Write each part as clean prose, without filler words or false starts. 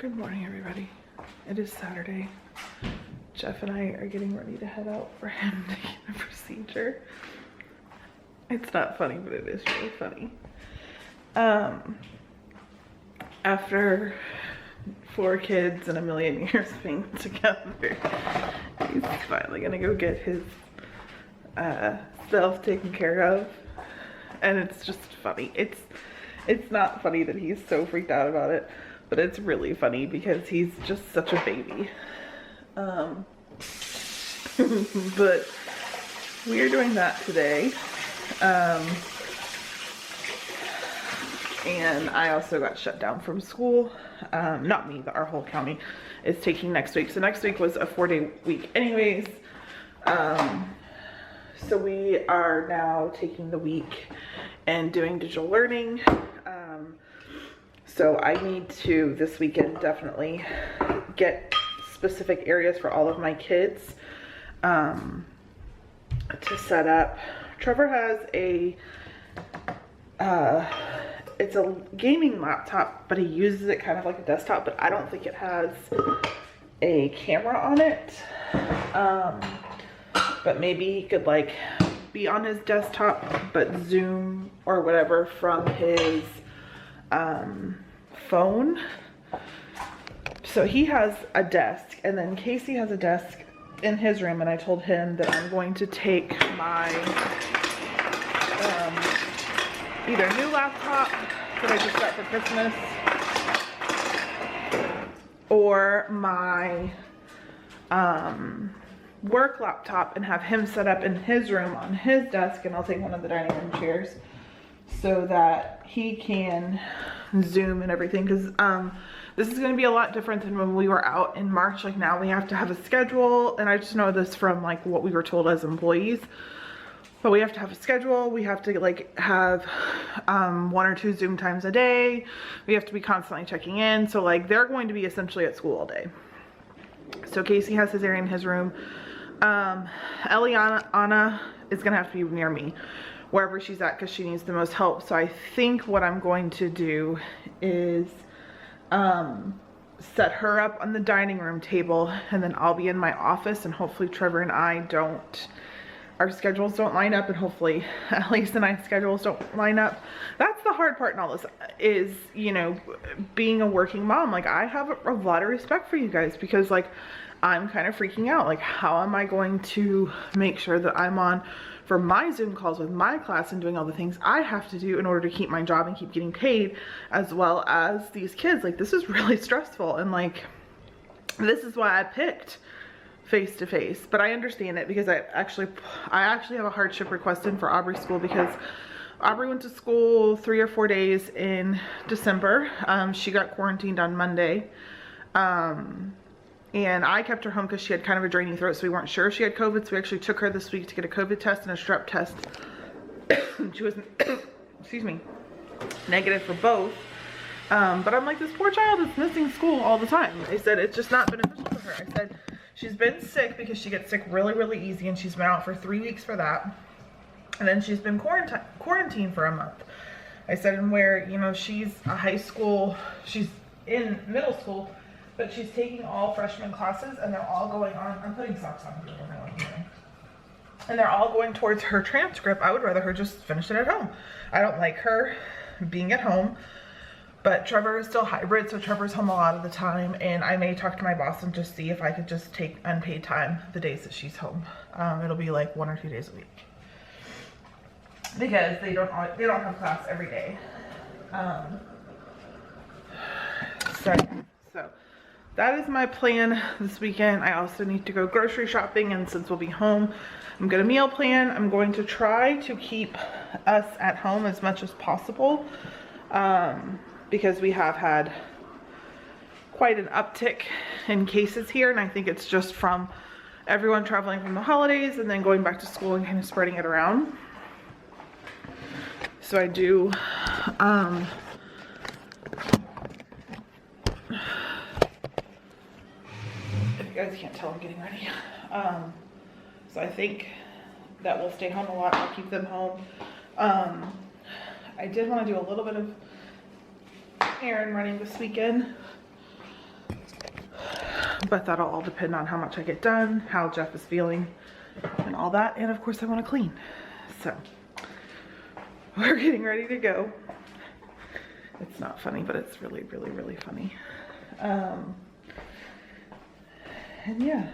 Good morning, everybody. It is Saturday. Jeff and I are getting ready to head out for him to get a procedure. It's not funny, but it is really funny. After 4 kids and a million years being together, he's finally gonna go get his self taken care of. And it's just funny. It's not funny that he's so freaked out about it, but it's really funny because he's just such a baby. But we are doing that today. And I also got shut down from school. Not me, but our whole county is taking next week. So next week was a 4-day week anyways. So we are now taking the week and doing digital learning. So I need to, this weekend, definitely get specific areas for all of my kids to set up. Trevor has it's a gaming laptop, but he uses it kind of like a desktop, but I don't think it has a camera on it. But maybe he could like be on his desktop, but Zoom or whatever from his phone. So he has a desk, and then Casey has a desk in his room, and I told him that I'm going to take my either new laptop that I just got for Christmas or my work laptop and have him set up in his room on his desk, and I'll take one of the dining room chairs so that he can Zoom and everything, because this is going to be a lot different than when we were out in March. Like, now we have to have a schedule, and I just know this from like what we were told as employees, but we have to have a schedule. We have to like have 1 or 2 Zoom times a day. We have to be constantly checking in. So like, they're going to be essentially at school all day. So Casey has his area in his room. Eliana is gonna have to be near me wherever she's at, because she needs the most help. So I think what I'm going to do is set her up on the dining room table, and then I'll be in my office, and hopefully Trevor and I our schedules don't line up, and hopefully Elise and I's schedules don't line up. That's the hard part in all this, is, you know, being a working mom. Like, I have a lot of respect for you guys, because like, I'm kind of freaking out. Like, how am I going to make sure that I'm on for my Zoom calls with my class and doing all the things I have to do in order to keep my job and keep getting paid, as well as these kids? Like, this is really stressful, and like, this is why I picked face-to-face. But I understand it, because I actually have a hardship request in for Aubrey's school, because Aubrey went to school 3 or 4 days in December. She got quarantined on Monday. And I kept her home because she had kind of a draining throat, so we weren't sure if she had COVID. So we actually took her this week to get a COVID test and a strep test. She was, excuse me, negative for both. But I'm like, this poor child is missing school all the time. I said, it's just not beneficial to her. I said, she's been sick because she gets sick really, really easy, and she's been out for 3 weeks for that. And then she's been quarantined for a month. I said, and where, you know, she's she's in middle school, but she's taking all freshman classes, and they're all going on, I'm putting socks on people, and they're all going towards her transcript. I would rather her just finish it at home. I don't like her being at home, but Trevor is still hybrid, so Trevor's home a lot of the time, and I may talk to my boss and just see if I could just take unpaid time the days that she's home. It'll be like 1 or 2 days a week, because they don't have class every day. So that is my plan this weekend. I also need to go grocery shopping, and since we'll be home, I'm gonna meal plan. I'm going to try to keep us at home as much as possible, because we have had quite an uptick in cases here, and I think it's just from everyone traveling from the holidays and then going back to school and kind of spreading it around. So I do if you guys can't tell, I'm getting ready. So I think that we'll stay home a lot. I'll keep them home. I did want to do a little bit of errand running this weekend. but that'll all depend on how much I get done, how Jeff is feeling, and all that. And of course I want to clean. So we're getting ready to go. It's not funny, but it's really, really, really funny. And yeah,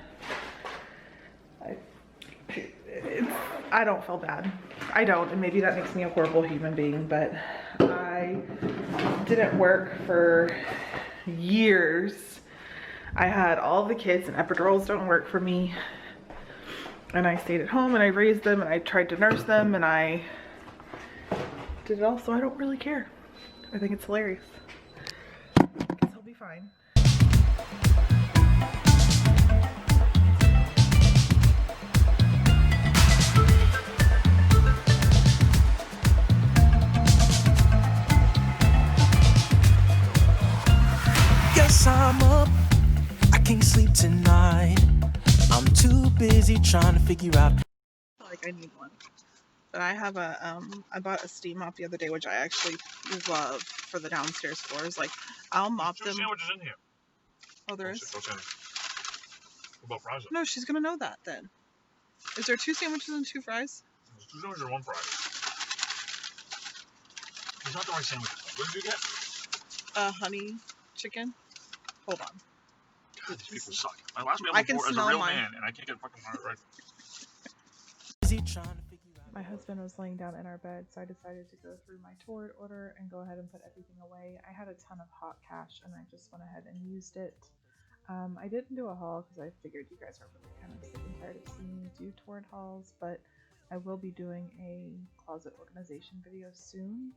I don't feel bad. I don't, and maybe that makes me a horrible human being, but I didn't work for years. I had all the kids, and epidurals don't work for me. And I stayed at home and I raised them and I tried to nurse them and I did it all, so I don't really care. I think it's hilarious. I guess I'll be fine. Yes, I'm up. I can't sleep tonight. I'm too busy trying to figure out. Like I need one. But I have a I bought a steam mop the other day, which I actually love for the downstairs floors. Like I'll mop them. There's 2 sandwiches in here. Oh, there is? What about fries? No, she's gonna know that then. Is there 2 sandwiches and 2 fries? There's 2 sandwiches and 1 fry. These aren't the right sandwiches. What did you get? Honey chicken. Hold on. God, these people suck. My last meal I can before as a smell real mine. man, and I can't get fucking right. My husband was laying down in our bed, so I decided to go through my Torrid order and go ahead and put everything away. I had a ton of hot cash and I just went ahead and used it. I didn't do a haul because I figured you guys are really kind of sick and tired of seeing me do Torrid hauls, but I will be doing a closet organization video soon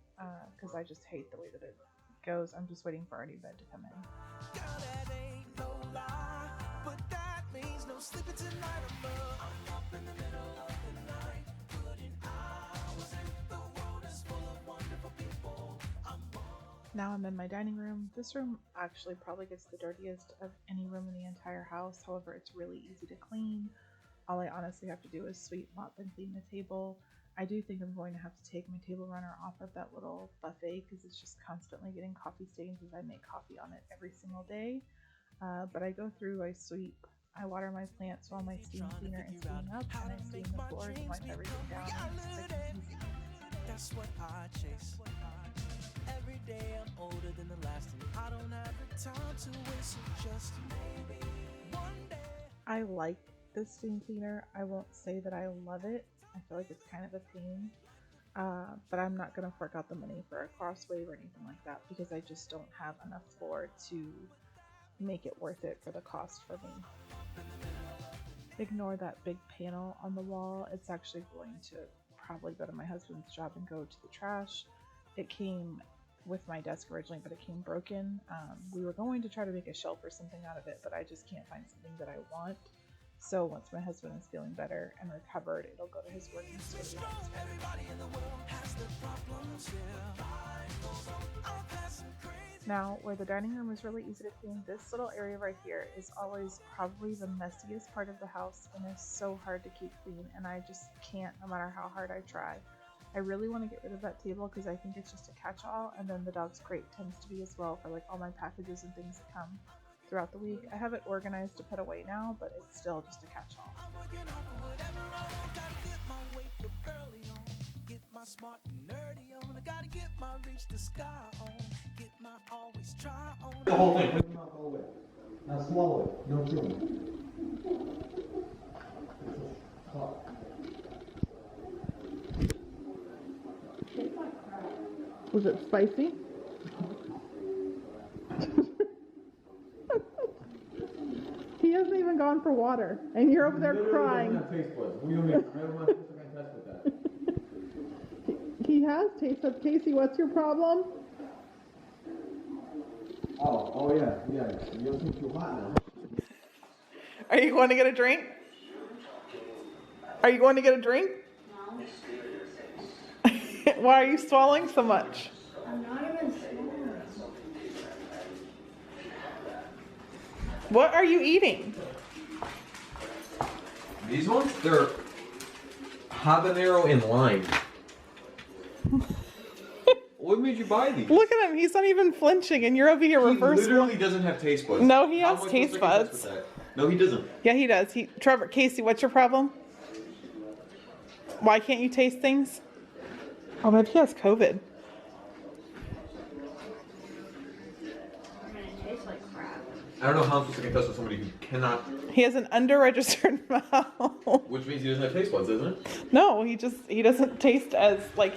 because I just hate the way that it goes. I'm just waiting for our new bed to come in. Girl, that ain't no lie, but that means no sleeping tonight. I'm up in the middle of the night, putting hours in. The world is full of wonderful people. Now I'm in my dining room. This room actually probably gets the dirtiest of any room in the entire house. However, it's really easy to clean. All I honestly have to do is sweep, mop, and clean the table. I do think I'm going to have to take my table runner off of that little buffet because it's just constantly getting coffee stains as I make coffee on it every single day. But I go through, I sweep, I water my plants while my steam cleaner is steaming up, and I steam the floors and wipe everything down. It's quick and easy. That's what I chase. Every day I'm older than the last, and I don't have the time to waste. Just maybe one day. I like this steam cleaner. I won't say that I love it. I feel like it's kind of a pain, but I'm not going to fork out the money for a crosswave or anything like that because I just don't have enough floor to make it worth it for the cost for me. Ignore that big panel on the wall. It's actually going to probably go to my husband's job and go to the trash. It came with my desk originally, but it came broken. We were going to try to make a shelf or something out of it, but I just can't find something that I want. So once my husband is feeling better and recovered, it'll go to his working space. Now, where the dining room is really easy to clean, this little area right here is always probably the messiest part of the house and is so hard to keep clean, and I just can't no matter how hard I try. I really want to get rid of that table because I think it's just a catch-all, and then the dog's crate tends to be as well for like all my packages and things that come throughout the week. I have it organized to put away now, but it's still just a catch-all. The whole thing. Put your mouth all the way. Now swallow it. No chewing. Was it spicy? He hasn't even gone for water, and you're over there crying. Doesn't have taste buds. We don't even. I don't want to test with that. He has taste buds. Casey, what's your problem? Oh yeah. You don't seem too hot now. Are you going to get a drink? Are you going to get a drink? No. Why are you swallowing so much? I'm not even swallowing. What are you eating? These ones? They're habanero and lime. Look What made you buy these? Look at him. He's not even flinching, and you're over here He reverse. literally doesn't have taste buds. No, he How has am I taste supposed to buds. contest with that? No, he doesn't. Yeah, he does. Trevor, Casey, what's your problem? Why can't you taste things? Oh, maybe he has COVID. I'm gonna taste like crap. I don't know how I'm supposed to contest with somebody who cannot. He has an under-registered mouth. Which means he doesn't have taste buds, doesn't it? No, he doesn't taste as like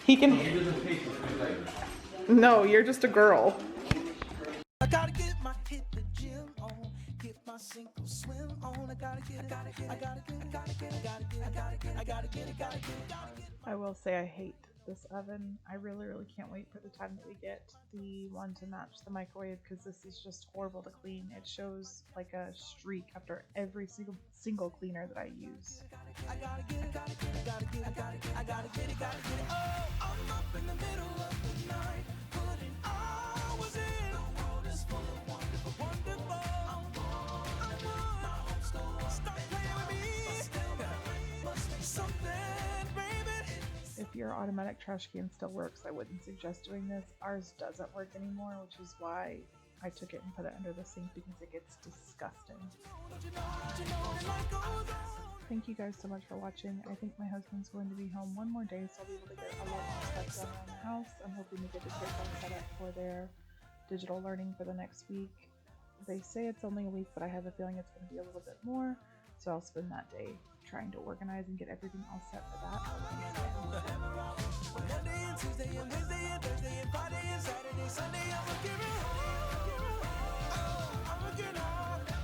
he can. He doesn't taste as good as I do. No, you're just a girl. I gotta get my hit the gym on, get my single swim on. I gotta get it, I gotta get it, I gotta get it, I gotta get it, I gotta get it, I gotta get it, I gotta get it, gotta get it. I will say I hate this oven. I really can't wait for the time that we get the one to match the microwave, because this is just horrible to clean. It shows like a streak after every single cleaner that I use. I gotta get it, gotta get it, gotta get it, gotta get it, I gotta get it, gotta get it. Oh, I'm up in the middle of the night, putting hours in. The world is full of wonderful, wonderful. I'm stop playing with me. Must be something, baby. If your automatic trash can still works, I wouldn't suggest doing this. Ours doesn't work anymore, which is why I took it and put it under the sink, because it gets disgusting. Thank you guys so much for watching. I think my husband's going to be home one more day, so I'll be able to get a lot more stuff done around the house. I'm hoping to get a curriculum set up for their digital learning for the next week. They say it's only a week, but I have a feeling it's going to be a little bit more, so I'll spend that day trying to organize and get everything all set for that. Monday and Tuesday and Wednesday and Thursday and Friday and Saturday, Sunday, I'ma get it home. I'ma get home.